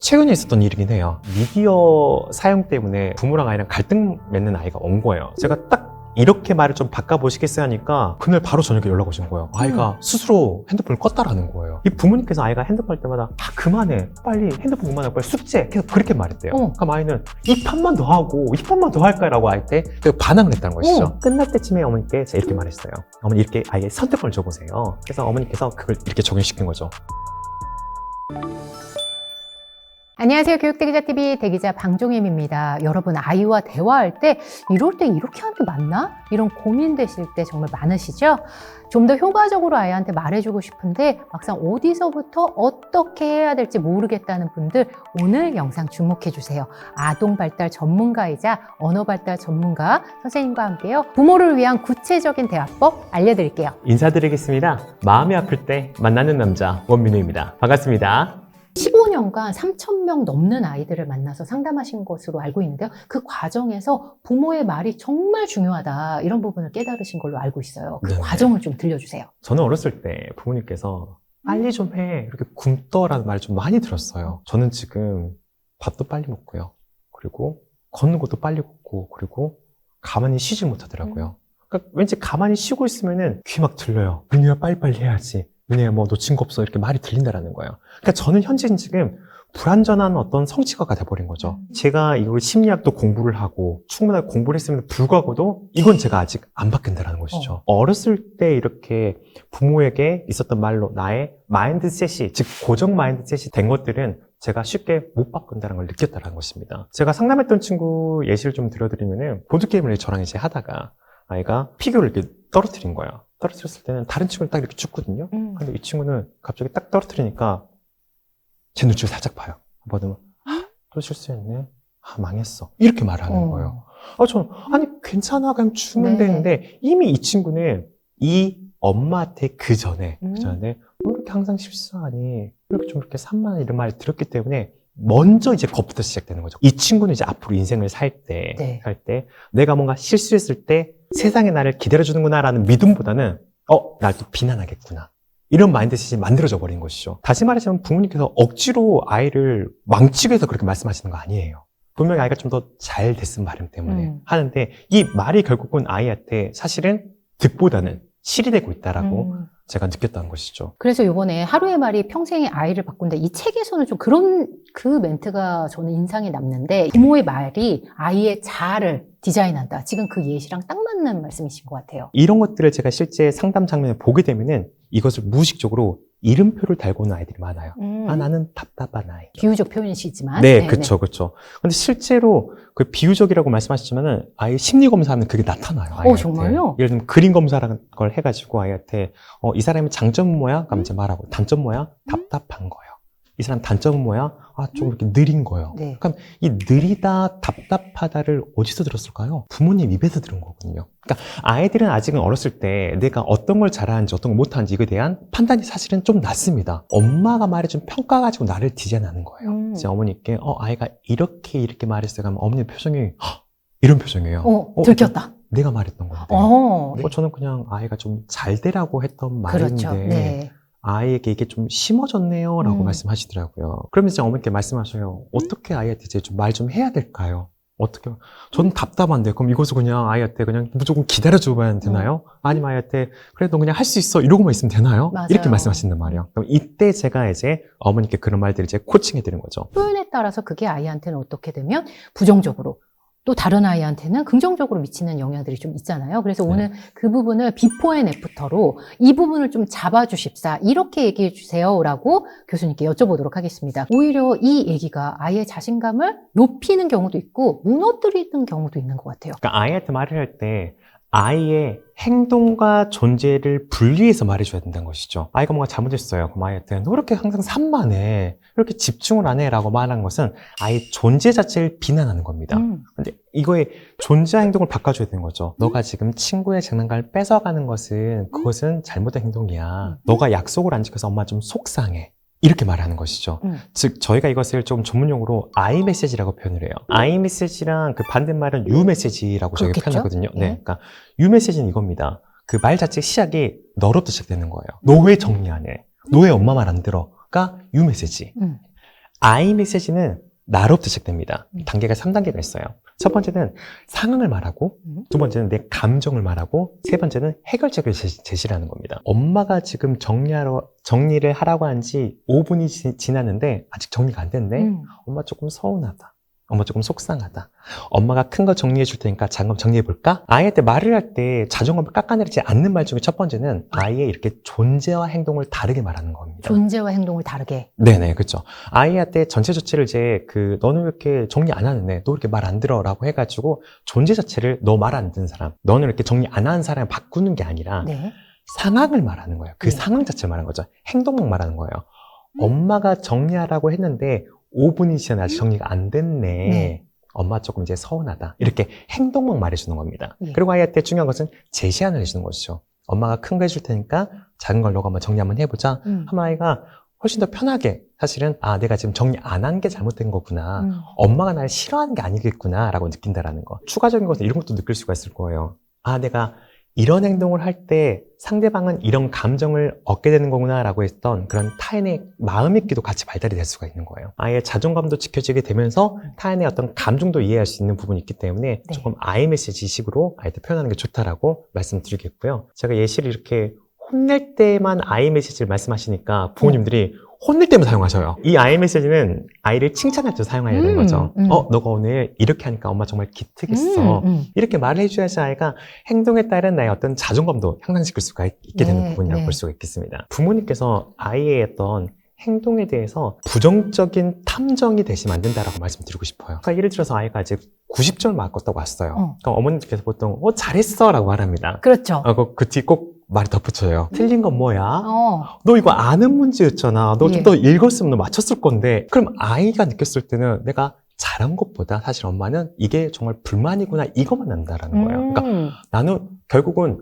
최근에 있었던 일이긴 해요. 미디어 사용 때문에 부모랑 아이랑 갈등 맺는 아이가 온 거예요. 제가 딱 이렇게 말을 좀 바꿔보시겠어요 하니까 그날 바로 저녁에 연락 오신 거예요. 아이가 스스로 핸드폰을 껐다라는 거예요. 이 부모님께서 아이가 핸드폰 할 때마다 그만해, 빨리 핸드폰 그만하고 빨리 숙제, 계속 그렇게 말했대요. 그럼 아이는 이 판만 더 하고 이 판만 더 할까요? 라고 할 때 반항을 했다는 것이죠. 끝날 때쯤에 어머니께 제가 이렇게 말했어요. 어머니, 이렇게 아이의 선택권을 줘보세요. 그래서 어머니께서 그걸 이렇게 적용시킨 거죠. 안녕하세요. 교육대기자TV 대기자 방종임입니다. 여러분, 아이와 대화할 때 이럴 때 이렇게 하는 게 맞나? 이런 고민되실 때 정말 많으시죠? 좀 더 효과적으로 아이한테 말해주고 싶은데 막상 어디서부터 어떻게 해야 될지 모르겠다는 분들, 오늘 영상 주목해주세요. 아동발달 전문가이자 언어발달 전문가 선생님과 함께요. 부모를 위한 구체적인 대화법 알려드릴게요. 인사드리겠습니다. 마음이 아플 때 만나는 남자 원민우입니다. 반갑습니다. 15년간 3,000명 넘는 아이들을 만나서 상담하신 것으로 알고 있는데요. 그 과정에서 부모의 말이 정말 중요하다, 이런 부분을 깨달으신 걸로 알고 있어요. 그 과정을 좀 들려주세요. 저는 어렸을 때 부모님께서 빨리 좀 해, 이렇게 굶떠라는 말을 좀 많이 들었어요. 저는 지금 밥도 빨리 먹고요. 그리고 걷는 것도 빨리 걷고, 그리고 가만히 쉬지 못하더라고요. 그러니까 왠지 가만히 쉬고 있으면은 귀 막 들려요. 민우야, 빨리빨리 해야지. 민우야, 뭐 놓친 거 없어. 이렇게 말이 들린다라는 거예요. 그러니까 저는 현재 지금 불완전한 어떤 성취가가 돼버린 거죠. 제가 이걸 심리학도 공부를 하고 충분하게 공부를 했음에도 불구하고도 이건 제가 아직 안 바뀐다는 것이죠. 어렸을 때 이렇게 부모에게 있었던 말로 나의 마인드셋이, 즉 고정 마인드셋이 된 것들은 제가 쉽게 못 바꾼다는 걸 느꼈다는 것입니다. 제가 상담했던 친구 예시를 좀 들어드리면은 보드게임을 저랑 이제 하다가 아이가 피규어를 이렇게 떨어뜨린 거예요. 떨어뜨렸을 때는 다른 친구는 딱 이렇게 죽거든요. 근데 이 친구는 갑자기 딱 떨어뜨리니까 제 눈치를 살짝 봐요. 한번 또 실수했네. 망했어. 이렇게 말하는 거예요. 저는 아니 괜찮아, 그냥 주면 되는데, 이미 이 친구는 이 엄마한테 그 전에 왜 이렇게 항상 실수하니, 이렇게 좀 이렇게 산만한 이런 말을 들었기 때문에 먼저 이제 겁부터 시작되는 거죠. 이 친구는 이제 앞으로 인생을 살 때 내가 뭔가 실수했을 때 세상에 나를 기다려주는구나 라는 믿음보다는 날 또 비난하겠구나, 이런 마인드셋이 만들어져 버린 것이죠. 다시 말하자면 부모님께서 억지로 아이를 망치기 위해서 그렇게 말씀하시는 거 아니에요. 분명히 아이가 좀 더 잘 됐음 마련 때문에 하는데, 이 말이 결국은 아이한테 사실은 득보다는 실이 되고 있다라고 제가 느꼈다는 것이죠. 그래서 이번에 하루의 말이 평생의 아이를 바꾼다, 이 책에서는 좀 그런 그 멘트가 저는 인상이 남는데, 부모의 말이 아이의 자아를 디자인한다. 지금 그 예시랑 딱 맞는 말씀이신 것 같아요. 이런 것들을 제가 실제 상담 장면을 보게 되면은 이것을 무의식적으로 이름표를 달고 오는 아이들이 많아요. 나는 답답한 아이. 비유적 표현이시지만. 네, 그쵸. 근데 실제로 그 비유적이라고 말씀하셨지만은 아이 심리 검사하면 그게 나타나요. 아이한테. 정말요? 예를 들면 그림 검사라는 걸 해가지고 아이한테 이 사람의 장점은 뭐야? 그럼 이제 말하고, 단점 뭐야? 답답한 거예요. 이 사람 단점은 뭐야? 좀 이렇게 느린 거예요. 그럼 이 느리다, 답답하다를 어디서 들었을까요? 부모님 입에서 들은 거거든요. 그러니까 아이들은 아직은 어렸을 때 내가 어떤 걸 잘하는지 어떤 걸 못하는지 이거에 대한 판단이 사실은 좀 낮습니다. 엄마가 말해준 평가 가지고 나를 디자인하는 거예요. 이제 어머니께 아이가 이렇게 말했어요. 그러면 어머니 표정이 이런 표정이에요. 들켰다. 내가 말했던 건데. 저는 그냥 아이가 좀 잘 되라고 했던 말인데 아이에게 이게 좀 심어졌네요 라고 말씀하시더라고요. 그러면 이제 어머니께 말씀하셔요. 어떻게 아이한테 이제 좀 말 좀 해야 될까요? 어떻게? 저는 답답한데, 그럼 이것을 그냥 아이한테 그냥 무조건 기다려줘야 되나요? 아니면 아이한테 그래 너 그냥 할 수 있어 이러고만 있으면 되나요? 맞아요. 이렇게 말씀하신단 말이에요. 그럼 이때 제가 이제 어머니께 그런 말들을 이제 코칭해 드리는 거죠. 표현에 따라서 그게 아이한테는 어떻게 되면 부정적으로, 또 다른 아이한테는 긍정적으로 미치는 영향들이 좀 있잖아요. 그래서 오늘 그 부분을 비포 앤 애프터로 이 부분을 좀 잡아주십사, 이렇게 얘기해 주세요 라고 교수님께 여쭤보도록 하겠습니다. 오히려 이 얘기가 아이의 자신감을 높이는 경우도 있고 무너뜨리는 경우도 있는 것 같아요. 그러니까 아이한테 말을 할 때 아이의 행동과 존재를 분리해서 말해줘야 된다는 것이죠. 아이가 뭔가 잘못했어요. 그럼 아이한테 너 이렇게 항상 산만해, 이렇게 집중을 안 해 라고 말하는 것은 아이의 존재 자체를 비난하는 겁니다. 근데 이거의 존재 행동을 바꿔줘야 되는 거죠. 너가 지금 친구의 장난감을 뺏어가는 것은 그것은 잘못된 행동이야. 너가 약속을 안 지켜서 엄마 좀 속상해, 이렇게 말하는 것이죠. 즉 저희가 이것을 좀 전문용어로 I 메시지라고 표현을 해요. I 메시지랑 그 반대말은 U 메시지라고 저희가 표현하거든요. 그러니까 U 메시지는 이겁니다. 그 말 자체 시작이 너로부터 시작되는 거예요. 너 왜 정리 안 해? 너 왜 엄마 말 안 들어? 가 U 메시지. I 메시지는 나로부터 시작됩니다. 단계가 3단계가 있어요. 첫 번째는 상황을 말하고, 두 번째는 내 감정을 말하고, 세 번째는 해결책을 제시를 하는 겁니다. 엄마가 지금 정리를 하라고 한 지 5분이 지났는데 아직 정리가 안 됐네? 엄마 조금 서운하다. 엄마 조금 속상하다. 엄마가 큰 거 정리해 줄 테니까 작은 거 정리해 볼까? 아이한테 말을 할 때 자존감을 깎아내리지 않는 말 중에 첫 번째는 아이의 이렇게 존재와 행동을 다르게 말하는 겁니다. 존재와 행동을 다르게. 네네, 그렇죠. 아이한테 전체 자체를 이제 너는 왜 이렇게 정리 안 하는데 너 이렇게 말 안 들어라고 해가지고 존재 자체를 너 말 안 듣는 사람, 너는 이렇게 정리 안 하는 사람을 바꾸는 게 아니라 네. 상황을 말하는 거예요. 그 네. 상황 자체를 말하는 거죠. 행동만 말하는 거예요. 엄마가 정리하라고 했는데 5분이 지나 아직 정리가 안 됐네. 네. 엄마 조금 이제 서운하다. 이렇게 행동만 말해주는 겁니다. 예. 그리고 아이한테 중요한 것은 제시안을 해주는 것이죠. 엄마가 큰 거 해줄 테니까 작은 걸 너가 한번 정리 한번 해보자. 하면 아이가 훨씬 더 편하게 사실은 내가 지금 정리 안 한 게 잘못된 거구나. 엄마가 나를 싫어하는 게 아니겠구나 라고 느낀다라는 거. 추가적인 것은 이런 것도 느낄 수가 있을 거예요. 내가 이런 행동을 할 때 상대방은 이런 감정을 얻게 되는 거구나 라고 했던 그런 타인의 마음있기도 같이 발달이 될 수가 있는 거예요. 아이의 자존감도 지켜지게 되면서 타인의 어떤 감정도 이해할 수 있는 부분이 있기 때문에 네. 조금 I 메시지식으로 아이한테 표현하는 게 좋다라고 말씀드리겠고요. 제가 예시를 이렇게 혼낼 때만 I 메시지를 말씀하시니까 부모님들이 혼낼 때만 사용하셔요. 이 I 메시지는 아이를 칭찬할 때 사용해야 되는 거죠. 너가 오늘 이렇게 하니까 엄마 정말 기특했어. 이렇게 말을 해줘야지 아이가 행동에 따른 나의 어떤 자존감도 향상시킬 수가 있게 되는 네, 부분이라고 네. 볼 수가 있겠습니다. 부모님께서 아이의 어떤 행동에 대해서 부정적인 탐정이 되시면 안 된다라고 말씀드리고 싶어요. 그러니까 예를 들어서 아이가 이제 90점을 맞았다고 왔어요. 그러니까 어머님께서 보통 잘했어 라고 말합니다. 그렇죠. 그 뒤 꼭 말이 덧붙여요. 틀린 건 뭐야? 어. 너 이거 아는 문제였잖아. 너 좀 예. 더 읽었으면 너 맞췄을 건데. 그럼 아이가 느꼈을 때는 내가 잘한 것보다 사실 엄마는 이게 정말 불만이구나 이것만 안다라는 거예요. 그러니까 나는 결국은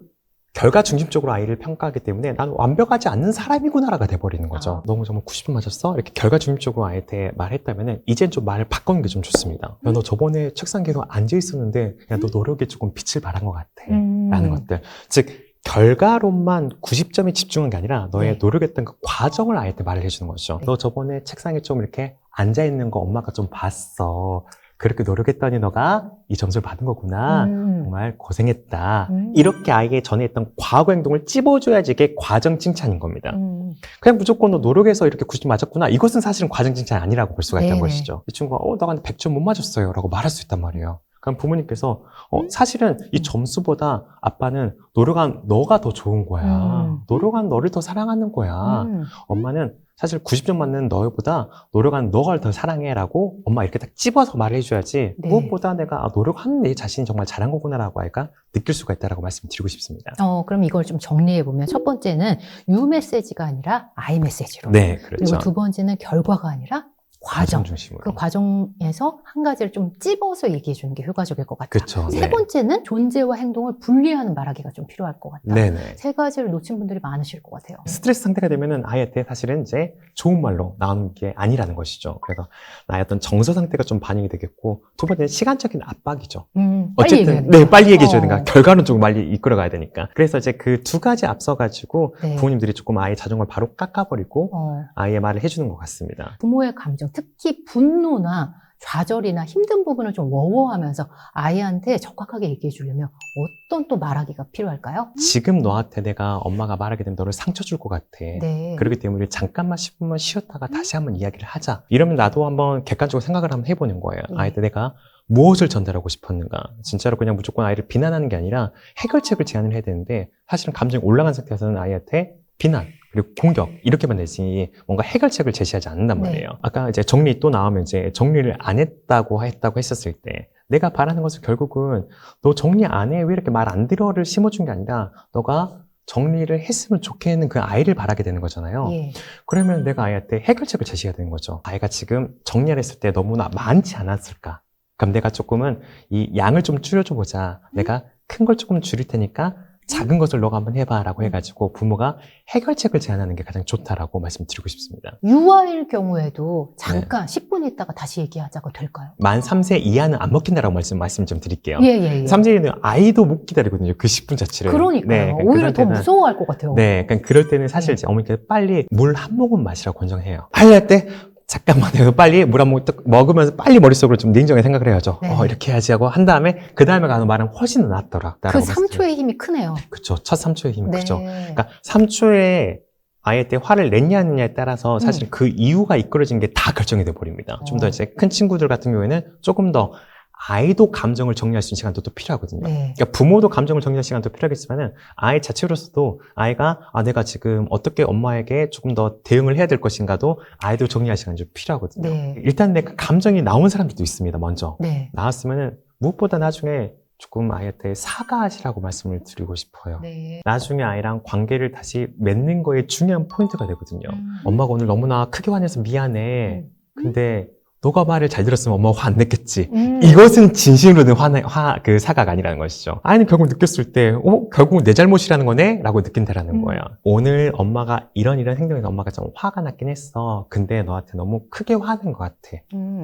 결과 중심적으로 아이를 평가하기 때문에 나는 완벽하지 않는 사람이구나라가 돼버리는 거죠. 너무 정말 90점 맞았어? 이렇게 결과 중심적으로 아이한테 말했다면 이젠 좀 말을 바꾸는 게 좀 좋습니다. 야, 너 저번에 책상 계속 앉아있었는데 야, 너 노력에 조금 빛을 발한 것 같아. 라는 것들. 즉 결과론만 90점에 집중한 게 아니라 너의 네. 노력했던 그 과정을 아이한테 말을 해주는 거죠. 네. 너 저번에 책상에 좀 이렇게 앉아있는 거 엄마가 좀 봤어. 그렇게 노력했더니 너가 이 점수를 받은 거구나. 정말 고생했다. 이렇게 아이에게 전에 했던 과거 행동을 찝어줘야지 이게 과정 칭찬인 겁니다. 그냥 무조건 너 노력해서 이렇게 90점 맞았구나. 이것은 사실은 과정 칭찬이 아니라고 볼 수가 있다는 네네. 것이죠. 이 친구가 너가 100점 못 맞았어요. 라고 말할 수 있단 말이에요. 그럼 부모님께서 사실은 이 점수보다 아빠는 노력한 너가 더 좋은 거야. 노력한 너를 더 사랑하는 거야. 엄마는 사실 90점 맞는 너보다 노력한 너가 더 사랑해라고 엄마 이렇게 딱 집어서 말을 해줘야지 네. 무엇보다 내가 노력하는 내 자신이 정말 잘한 거구나라고 아이가 느낄 수가 있다라고 말씀드리고 싶습니다. 그럼 이걸 좀 정리해보면 첫 번째는 U 메시지가 아니라 I 메시지로. 네, 그리고 그렇죠. 두 번째는 결과가 아니라 과정. 중심으로. 그 과정에서 한 가지를 좀 찝어서 얘기해 주는 게 효과적일 것 같다. 그렇죠. 세 네. 번째는 존재와 행동을 분리하는 말하기가 좀 필요할 것 같다. 네네. 세 가지를 놓친 분들이 많으실 것 같아요. 스트레스 상태가 되면은 아이한테 사실은 이제 좋은 말로 나오는 게 아니라는 것이죠. 그래서 나의 어떤 정서 상태가 좀 반영이 되겠고, 두 번째는 시간적인 압박이죠. 빨리 어쨌든 얘기해야 네, 되니까. 빨리 얘기해 줘야 되니까 결과는 조금 빨리 이끌어가야 되니까. 그래서 이제 그 두 가지 앞서가지고 네. 부모님들이 조금 아이의 자존감을 바로 깎아버리고 어, 아이의 말을 해주는 것 같습니다. 부모의 감정, 특히 분노나 좌절이나 힘든 부분을 좀 워워하면서 아이한테 적확하게 얘기해 주려면 어떤 또 말하기가 필요할까요? 지금 너한테 내가 엄마가 말하게 되면 너를 상처 줄 것 같아. 네. 그렇기 때문에 우리 잠깐만 10분만 쉬었다가 다시 한번 이야기를 하자. 이러면 나도 한번 객관적으로 생각을 한번 해보는 거예요. 네. 아이한테 내가 무엇을 전달하고 싶었는가. 진짜로 그냥 무조건 아이를 비난하는 게 아니라 해결책을 제안을 해야 되는데 사실은 감정이 올라간 상태에서는 아이한테 비난 그리고 공격 이렇게만 되지 뭔가 해결책을 제시하지 않는단 네. 말이에요. 아까 이제 정리 또 나오면 이제 정리를 안 했다고 했었을 때 내가 바라는 것은 결국은 너 정리 안 해 왜 이렇게 말 안 들어를 심어준 게 아니라 너가 정리를 했으면 좋겠는 그 아이를 바라게 되는 거잖아요. 예. 그러면 내가 아이한테 해결책을 제시해야 되는 거죠. 아이가 지금 정리를 했을 때 너무나 많지 않았을까? 그럼 내가 조금은 이 양을 좀 줄여줘 보자. 내가 큰 걸 조금 줄일 테니까 작은 것을 너가 한번 해봐라고 해가지고 부모가 해결책을 제안하는 게 가장 좋다라고 말씀드리고 싶습니다. 유아일 경우에도 네. 잠깐 10분 있다가 다시 얘기하자고 될까요? 만 3세 이하는 안 먹힌다라고 말씀 좀 드릴게요. 예. 3세 이하는 아이도 못 기다리거든요. 그 10분 자체를. 그러니까요. 그러니까 오히려 그럴 더 때는 무서워할 것 같아요. 네, 그러니까 그럴 때는 사실 이제 어머니께서 빨리 물 한 모금 마시라고 권장해요. 빨리 할 때 잠깐만, 내가 빨리 물 한 모금 먹으면서 빨리 머릿속으로 좀 냉정하게 생각을 해야죠. 네. 이렇게 해야지 하고 한 다음에, 그 다음에 가는 말은 훨씬 낫더라. 그 3초의 힘이 크네요. 그쵸. 첫 3초의 힘이 네. 크죠. 그러니까 3초에 아이한테 화를 냈냐 안 냈냐에 따라서 사실 그 이유가 이끌어진 게 다 결정이 돼 버립니다. 좀 더 이제 큰 친구들 같은 경우에는 조금 더 아이도 감정을 정리할 수 있는 시간도 또 필요하거든요. 네. 그러니까 부모도 감정을 정리할 시간도 필요하겠지만은 아이 자체로서도 아이가 내가 지금 어떻게 엄마에게 조금 더 대응을 해야 될 것인가도 아이도 정리할 시간이 좀 필요하거든요. 네. 일단 내가 감정이 나온 사람들도 있습니다. 먼저 네. 나왔으면은 무엇보다 나중에 조금 아이한테 사과하시라고 말씀을 드리고 싶어요. 네. 나중에 아이랑 관계를 다시 맺는 거에 중요한 포인트가 되거든요. 엄마가 오늘 너무나 크게 화내서 미안해. 근데 너가 말을 잘 들었으면 엄마가 화 안 냈겠지. 이것은 진심으로 든 그 사과가 아니라는 것이죠. 아이는 결국 느꼈을 때, 결국 내 잘못이라는 거네? 라고 느낀다라는 거예요. 오늘 엄마가 이런 행동에서 엄마가 좀 화가 났긴 했어. 근데 너한테 너무 크게 화낸 것 같아.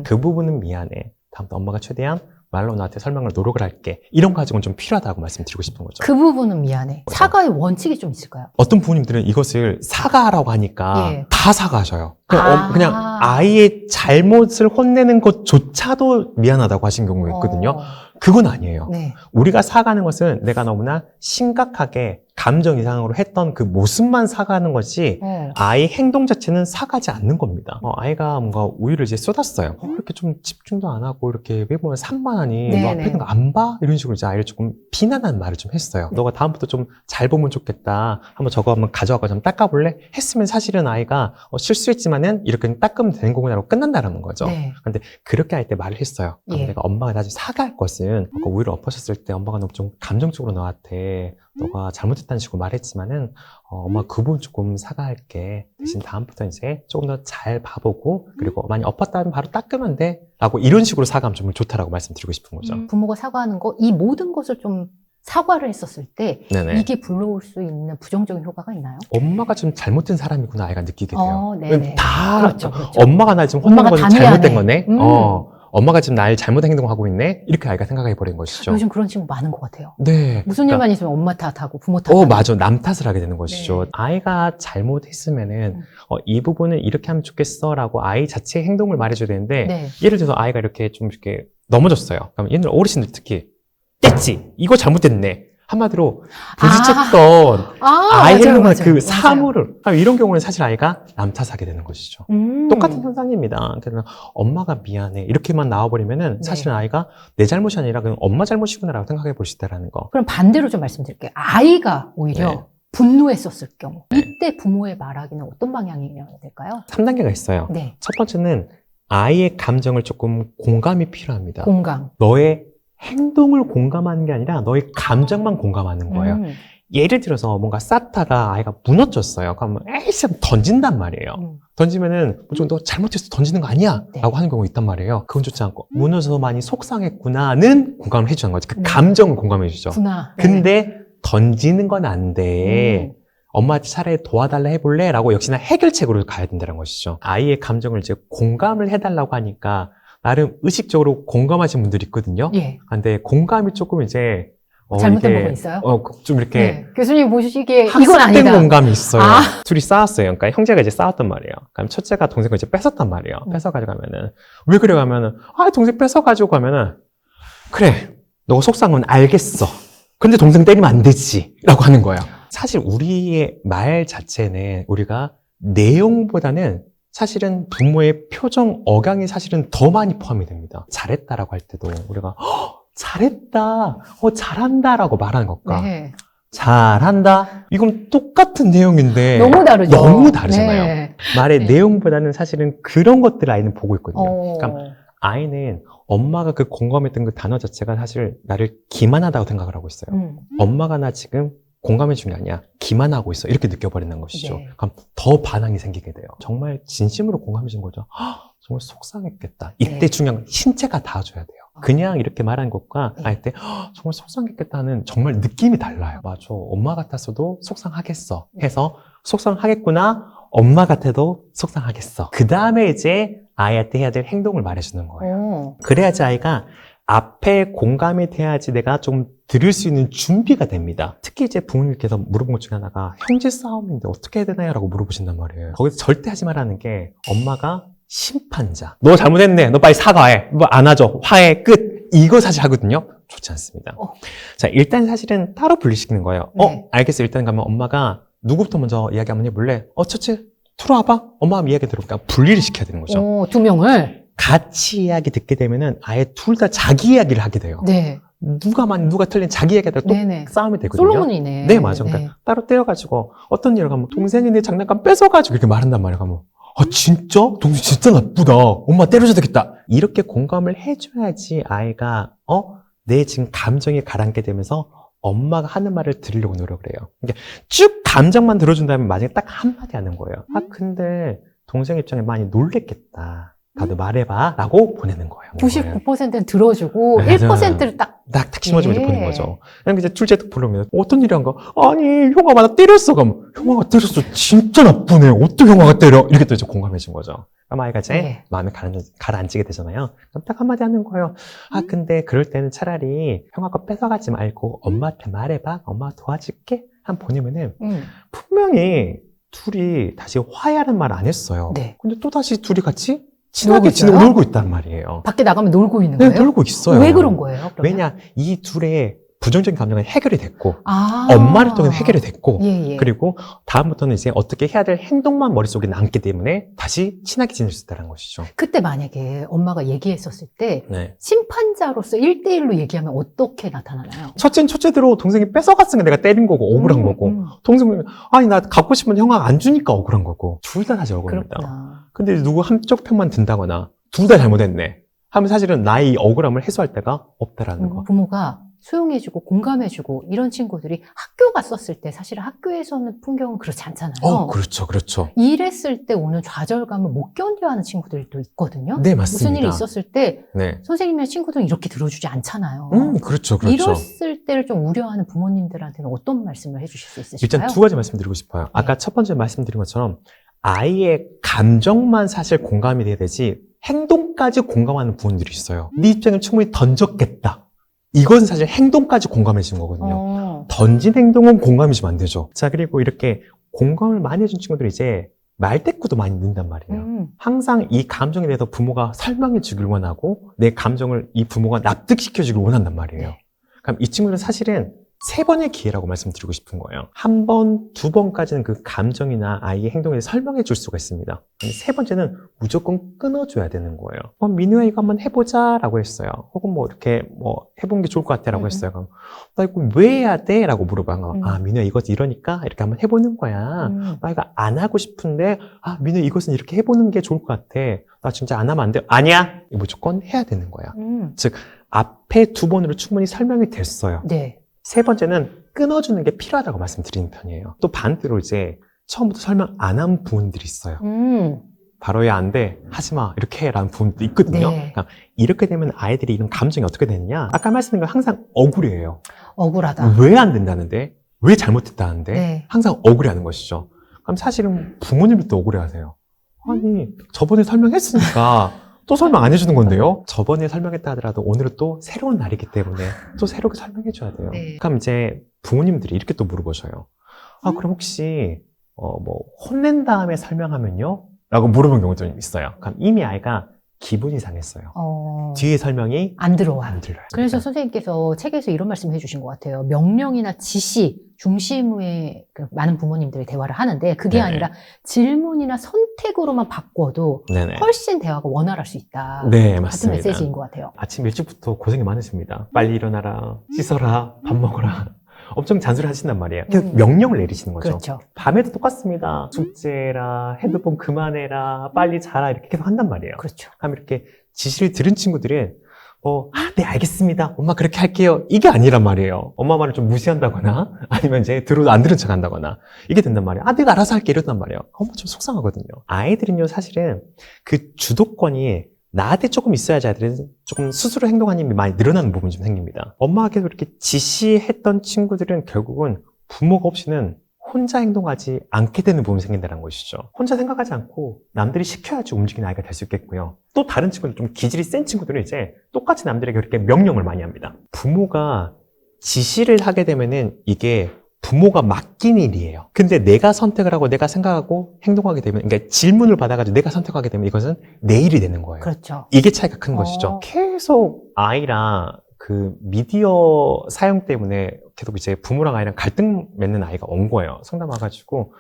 그 부분은 미안해. 다음부터 엄마가 최대한 말로 너한테 설명을 노력을 할게. 이런 과정은 좀 필요하다고 말씀드리고 싶은 거죠. 그 부분은 미안해. 그렇죠. 사과의 원칙이 좀 있을까요? 어떤 부모님들은 이것을 사과하라고 하니까 예. 다 사과하셔요. 그냥 아이의 잘못을 혼내는 것조차도 미안하다고 하신 경우가 있거든요. 그건 아니에요. 네. 우리가 사과하는 것은 내가 너무나 심각하게 감정 이상으로 했던 그 모습만 사과하는 것이 아이 행동 자체는 사과하지 않는 겁니다. 아이가 뭔가 우유를 이제 쏟았어요. 이렇게 좀 집중도 안 하고 이렇게 왜 보면 산만하니 너 앞에 있는 거 안 봐? 이런 식으로 이제 아이를 조금 비난하는 말을 좀 했어요. 너가 다음부터 좀 잘 보면 좋겠다. 한번 저거 한번 가져와서 좀 닦아볼래? 했으면 사실은 아이가 실수했지만은 이렇게 닦으면 되는 거구나라고 끝난다는 거죠. 네. 근데 그렇게 할 때 말을 했어요. 예. 내가 엄마가 나중에 사과할 것은 우유를 엎으셨을 때 엄마가 너무 좀 감정적으로 너한테 너가 잘못했다는 식으로 말했지만은 엄마 그 부분 조금 사과할게. 대신 다음부터 이제 조금 더 잘 봐보고 그리고 많이 엎었다면 바로 닦으면 돼. 라고 이런 식으로 사과하면 정말 좋다라고 말씀드리고 싶은 거죠. 부모가 사과하는 거, 이 모든 것을 좀 사과를 했었을 때 네네. 이게 불러올 수 있는 부정적인 효과가 있나요? 엄마가 좀 잘못된 사람이구나 아이가 느끼게 돼요. 네네. 다 그렇죠. 엄마가 날 지금 혼내는 엄마가 건 다 잘못된 미안해. 거네. 엄마가 지금 날 잘못된 행동하고 있네. 이렇게 아이가 생각해 버린 것이죠. 요즘 그런 친구 많은 것 같아요. 네. 무슨 일만 있으면 엄마 탓하고 부모 탓하고. 맞아. 남 탓을 하게 되는 것이죠. 네. 아이가 잘못했으면은, 이 부분은 이렇게 하면 좋겠어 라고 아이 자체의 행동을 말해줘야 되는데, 네. 예를 들어서 아이가 이렇게 좀 이렇게 넘어졌어요. 그럼 옛날 어르신들 특히, 뗐지! 이거 잘못됐네. 한마디로 부딪혔던 아이 행동의 그 사물을, 이런 경우는 사실 아이가 남 탓하게 되는 것이죠. 똑같은 현상입니다. 그래서 엄마가 미안해. 이렇게만 나와버리면은 사실은 아이가 내 잘못이 아니라 그냥 엄마 잘못이구나라고 생각해 볼 수 있다는 거. 그럼 반대로 좀 말씀드릴게요. 아이가 오히려 네. 분노했었을 경우 이때 부모의 말하기는 어떤 방향이어야 될까요? 3단계가 있어요. 네. 첫 번째는 아이의 감정을 조금 공감이 필요합니다. 공감. 너의 행동을 공감하는 게 아니라 너의 감정만 공감하는 거예요. 예를 들어서 뭔가 쌓다가 아이가 무너졌어요. 그러면 에이씨 던진단 말이에요. 던지면은 좀 너 잘못해서 던지는 거 아니야? 네. 라고 하는 경우가 있단 말이에요. 그건 좋지 않고 무너져서 많이 속상했구나는 공감을 해주는 거지. 그 감정을 공감해 주죠. 구나. 근데 던지는 건 안 돼. 엄마한테 차라리 도와달라 해볼래? 라고 역시나 해결책으로 가야 된다는 것이죠. 아이의 감정을 이제 공감을 해달라고 하니까 나름 의식적으로 공감하신 분들이 있거든요. 예. 근데 공감이 조금 이제 잘못된 이게, 부분 있어요? 좀 이렇게 네. 교수님 보시기에 이건 학습된 아니다. 공감이 있어요. 둘이 싸웠어요. 그러니까 형제가 이제 싸웠단 말이에요. 그럼 첫째가 동생을 이제 뺏었단 말이에요. 뺏어가지고 가면은 왜 그래 가면은 동생 뺏어가지고 가면은 그래 너 속상은 알겠어. 근데 동생 때리면 안 되지 라고 하는 거예요. 사실 우리의 말 자체는 우리가 내용보다는 사실은 부모의 표정, 억양이 사실은 더 많이 포함이 됩니다. 잘했다라고 할 때도 우리가 잘했다, 잘한다라고 말하는 것과 네. 잘한다? 이건 똑같은 내용인데 너무 다르죠. 너무 다르잖아요. 네. 말의 네. 내용보다는 사실은 그런 것들을 아이는 보고 있거든요. 그러니까 어. 아이는 엄마가 그 공감했던 그 단어 자체가 사실 나를 기만하다고 생각을 하고 있어요. 엄마가 나 지금 공감해 준 게 아니야. 기만하고 있어. 이렇게 느껴버리는 것이죠. 네. 그럼 더 반항이 생기게 돼요. 정말 진심으로 공감해 준 거죠. 정말 속상했겠다. 이때 네. 중요한 건 신체가 닿아줘야 돼요. 그냥 이렇게 말하는 것과 네. 할 때 정말 속상했겠다는 정말 느낌이 달라요. 맞아. 엄마 같았어도 속상하겠어. 해서 속상하겠구나. 엄마 같아도 속상하겠어. 그 다음에 이제 아이한테 해야 될 행동을 말해주는 거예요. 그래야지 아이가 앞에 공감이 돼야지 내가 좀 들을 수 있는 준비가 됩니다. 특히 이제 부모님께서 물어본 것 중에 하나가 형제 싸움인데 어떻게 해야 되나요? 라고 물어보신단 말이에요. 거기서 절대 하지 말라는 게 엄마가 심판자. 너 잘못했네. 너 빨리 사과해. 뭐 안아줘. 화해. 끝. 이거 사실 하거든요. 좋지 않습니다. 자, 일단 사실은 따로 분리시키는 거예요. 네. 알겠어. 일단 가면 엄마가 누구부터 먼저 이야기 한번 해볼래? 첫째, 들어와봐. 엄마 이야기 들어볼까? 분리를 시켜야 되는 거죠. 두 명을. 같이 이야기 듣게 되면은 아예 둘 다 자기 이야기를 하게 돼요. 네. 누가 틀린 자기 이야기가 또 네네. 싸움이 되거든요. 솔로몬이네. 네, 맞아. 그러니까 따로 떼어가지고 어떤 일을 가면 동생이 내 장난감 뺏어가지고 이렇게 말한단 말이야. 가면 진짜? 동생 진짜 나쁘다. 엄마 때려줘야 되겠다. 이렇게 공감을 해줘야지 아이가 내 지금 감정이 가라앉게 되면서 엄마가 하는 말을 들으려고 노력을 해요. 그러니까 쭉 감정만 들어준다면 만약에 딱 한마디 하는 거예요. 근데 동생 입장에 많이 놀랬겠다. 나도 말해봐. 라고 보내는 거예요. 99%는 들어주고 네, 1%를 딱 심어주면서 보내는 거죠. 그냥 이제 둘째 또 부르면 어떤 일이 한가? 아니 형아가 나 때렸어. 그럼 형아가 때렸어. 진짜 나쁘네. 어떻게 형아가 때려? 이렇게 또 이제 공감해 준 거죠. 그럼 아이가 이제 마음이 가라앉게 되잖아요. 그럼 딱 한마디 하는 거예요. 근데 그럴 때는 차라리 형아가 뺏어가지 말고 엄마한테 말해봐. 엄마가 도와줄게. 한번 보내면은 분명히 둘이 다시 화해하는 말 안 했어요. 네. 근데 또 다시 둘이 같이 친하게 놀고 있단 말이에요. 밖에 나가면 놀고 있는 네, 거예요? 놀고 있어요. 왜 그런 거예요? 그러면? 왜냐, 이 둘의 부정적인 감정은 해결이 됐고, 아. 엄마를 통해 해결이 됐고, 예. 그리고 다음부터는 이제 어떻게 해야 될 행동만 머릿속에 남기 때문에 다시 친하게 지낼 수 있다는 것이죠. 그때 만약에 엄마가 얘기했었을 때 네. 심판자로서 1대1로 얘기하면 어떻게 나타나나요? 첫째는 첫째대로 동생이 뺏어갔으니까 내가 때린 거고 억울한 거고, 동생은 아니 나 갖고 싶은 형아가 안 주니까 억울한 거고, 둘 다 사실 억울합니다. 그렇구나. 근데 누구 한쪽 편만 든다거나 둘 다 잘못했네 하면 사실은 나의 억울함을 해소할 데가 없다라는 거. 부모가 수용해주고 공감해주고 이런 친구들이 학교 갔었을 때 사실 학교에서는 풍경은 그렇지 않잖아요. 그렇죠. 일했을 때 오는 좌절감을 못 견뎌하는 친구들도 있거든요. 네, 맞습니다. 무슨 일이 있었을 때 네. 선생님이나 친구들은 이렇게 들어주지 않잖아요. 그렇죠. 이랬을 때를 좀 우려하는 부모님들한테는 어떤 말씀을 해주실 수 있으실까요? 일단 두 가지 말씀드리고 싶어요. 아까 첫 번째 말씀드린 것처럼 아이의 감정만 사실 공감이 돼야 되지 행동까지 공감하는 부모님들이 있어요. 네 입장을 충분히 던졌겠다. 이건 사실 행동까지 공감해 주는 거거든요. 던진 행동은 공감해 주면 안 되죠. 자, 그리고 이렇게 공감을 많이 해준 친구들이 이제 말대꾸도 많이 넣는단 말이에요. 항상 이 감정에 대해서 부모가 설명해 주길 원하고 내 감정을 이 부모가 납득시켜 주길 원한단 말이에요. 네. 그럼 이 친구들은 사실은 3번의 기회라고 말씀드리고 싶은 거예요. 1번, 2번까지는 그 감정이나 아이의 행동에 대해서 설명해 줄 수가 있습니다. 근데 3번째는 무조건 끊어줘야 되는 거예요. 민우야 이거 한번 해보자 라고 했어요. 혹은 이렇게 해보는 게 좋을 것 같아 라고 했어요. 그럼 나 이거 왜 해야 돼? 라고 물어봐요. 민우야 이것 이러니까 이렇게 한번 해보는 거야. 나 이거 안 하고 싶은데 민우야 이것은 이렇게 해보는 게 좋을 것 같아. 나 진짜 안 하면 안 돼. 아니야. 무조건 해야 되는 거야. 즉 앞에 2번으로 충분히 설명이 됐어요. 네. 3번째는 끊어주는 게 필요하다고 말씀드리는 편이에요. 또 반대로 이제 처음부터 설명 안 한 부분들이 있어요. 바로 야 안 돼, 하지 마, 이렇게 해라는 부분도 있거든요. 네. 그러니까 이렇게 되면 아이들이 이런 감정이 어떻게 되느냐? 아까 말씀드린 건 항상 억울해요. 억울하다. 왜 안 된다는데? 왜 잘못했다는데? 네. 항상 억울해하는 것이죠. 그럼 사실은 부모님들도 억울해하세요. 아니 저번에 설명했으니까 또 설명 안 해주는 건데요. 저번에 설명했다 하더라도 오늘은 또 새로운 날이기 때문에 또 새롭게 설명해줘야 돼요. 네. 그럼 이제 부모님들이 이렇게 또 물어보셔요. 그럼 혹시 혼낸 다음에 설명하면요? 라고 물어본 경우도 있어요. 그럼 이미 아이가 기분이 상했어요. 뒤에 설명이 안 들어와요. 안 들려요. 그래서 선생님께서 책에서 이런 말씀을 해주신 것 같아요. 명령이나 지시 중심의 많은 부모님들이 대화를 하는데 그게 네네. 아니라 질문이나 선택으로만 바꿔도 네네. 훨씬 대화가 원활할 수 있다. 네, 같은 맞습니다. 메시지인 것 같아요. 아침 일찍부터 고생이 많으십니다. 빨리 일어나라, 씻어라, 밥 먹어라. 엄청 잔소리 하신단 말이에요. 계속 명령을 내리시는 거죠. 그렇죠. 밤에도 똑같습니다. 숙제해라, 핸드폰 그만해라, 빨리 자라 이렇게 계속 한단 말이에요. 그렇죠. 그럼 이렇게 지시를 들은 친구들은 네 알겠습니다. 엄마 그렇게 할게요. 이게 아니란 말이에요. 엄마 말을 좀 무시한다거나 아니면 이제 들어도 안 들은 척 한다거나 이게 된단 말이에요. 내가 알아서 할게 이랬단 말이에요. 좀 속상하거든요. 아이들은요 사실은 그 주도권이 나한테 조금 있어야지 아이들은 조금 스스로 행동하는 힘이 많이 늘어나는 부분이 좀 생깁니다. 엄마가 계속 이렇게 지시했던 친구들은 결국은 부모가 없이는 혼자 행동하지 않게 되는 부분이 생긴다는 것이죠. 혼자 생각하지 않고 남들이 시켜야지 움직이는 아이가 될 수 있겠고요. 또 다른 친구들, 좀 기질이 센 친구들은 이제 똑같이 남들에게 그렇게 명령을 많이 합니다. 부모가 지시를 하게 되면은 이게 부모가 맡긴 일이에요. 근데 내가 선택을 하고 내가 생각하고 행동하게 되면, 그러니까 질문을 받아가지고 내가 선택하게 되면 이것은 내 일이 되는 거예요. 그렇죠. 이게 차이가 큰 것이죠. 어. 계속 아이랑 그 미디어 사용 때문에 계속 이제 부모랑 아이랑 갈등 맺는 아이가 온 거예요. 상담 와가지고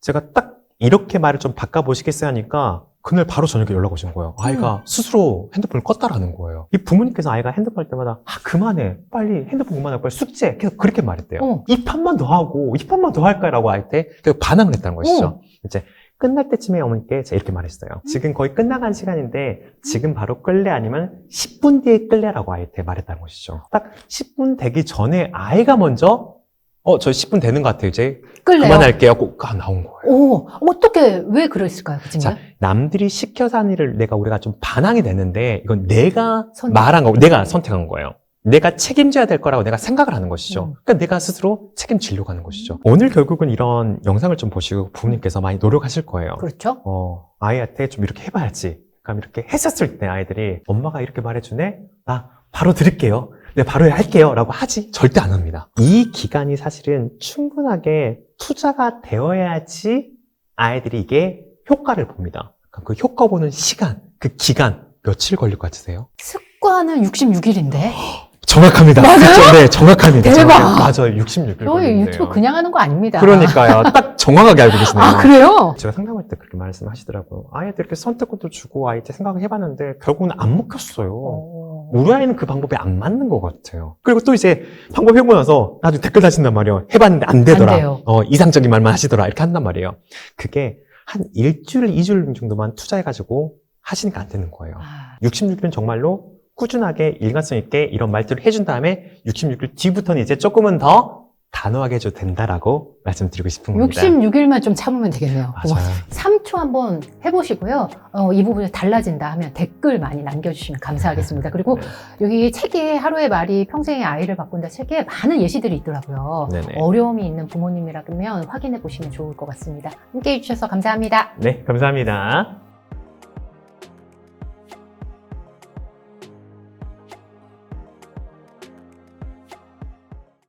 제가 딱 이렇게 말을 좀 바꿔보시겠어요 하니까 그날 바로 저녁에 연락 오신 거예요. 아이가 스스로 핸드폰을 껐다라는 거예요. 이 부모님께서 아이가 핸드폰 할 때마다 그만해. 빨리 핸드폰 그만하고 빨리 숙제. 계속 그렇게 말했대요. 이 판만 더 하고 이 판만 더 할까요? 라고 할 때 반항을 했다는 것이죠. 이제 끝날 때쯤에 어머니께 제가 이렇게 말했어요. 지금 거의 끝나간 시간인데 지금 바로 끌래 아니면 10분 뒤에 끌래라고 아이한테 말했다는 것이죠. 딱 10분 되기 전에 아이가 먼저 저 10분 되는 것 같아요. 이제 끌래요? 그만할게요. 나온 거예요. 오, 어떻게, 왜 그랬을까요, 그 친구? 자, 남들이 시켜서 한 일을 우리가 좀 반항이 됐는데 이건 내가 선택. 말한 거고 내가 선택한 거예요. 내가 책임져야 될 거라고 내가 생각을 하는 것이죠. 그러니까 내가 스스로 책임지려고 하는 것이죠. 오늘 결국은 이런 영상을 좀 보시고 부모님께서 많이 노력하실 거예요. 그렇죠. 아이한테 좀 이렇게 해봐야지. 그럼 이렇게 했었을 때 아이들이 엄마가 이렇게 말해주네? 나 바로 들을게요. 네, 바로 할게요. 라고 하지 절대 안 합니다. 이 기간이 사실은 충분하게 투자가 되어야지 아이들이 이게 효과를 봅니다. 그 효과 보는 시간, 그 기간 며칠 걸릴 것 같으세요? 습관은 66일인데. 정확합니다. 맞아요? 그렇죠? 네, 정확합니다. 대박. 맞아요. 66일 저희 걸리는데요. 유튜브 그냥 하는 거 아닙니다. 그러니까요. 딱 정확하게 알고 계시네요. 아, 그래요? 제가 상담할 때 그렇게 말씀하시더라고요. 아이한테 이렇게 선택권도 주고 아이한테 생각을 해봤는데 결국은 안 먹혔어요. 우리 아이는 그 방법이 안 맞는 것 같아요. 그리고 또 이제 방법 해보고 나서 나중에 댓글 다신단 말이에요. 해봤는데 안 되더라. 안 돼요. 이상적인 말만 하시더라. 이렇게 한단 말이에요. 그게 한 일주일, 2주일 정도만 투자해가지고 하시니까 안 되는 거예요. 66일은 정말로 꾸준하게 일관성 있게 이런 말들을 해준 다음에 66일 뒤부터는 이제 조금은 더 단호하게 해줘도 된다라고 말씀드리고 싶은 겁니다. 66일만 좀 참으면 되겠네요. 맞아요. 3초 한번 해보시고요. 이 부분이 달라진다 하면 댓글 많이 남겨주시면 감사하겠습니다. 그리고 네. 여기 책에 하루의 말이 평생의 아이를 바꾼다 책에 많은 예시들이 있더라고요. 네네. 어려움이 있는 부모님이라면 확인해 보시면 좋을 것 같습니다. 함께 해주셔서 감사합니다. 네, 감사합니다.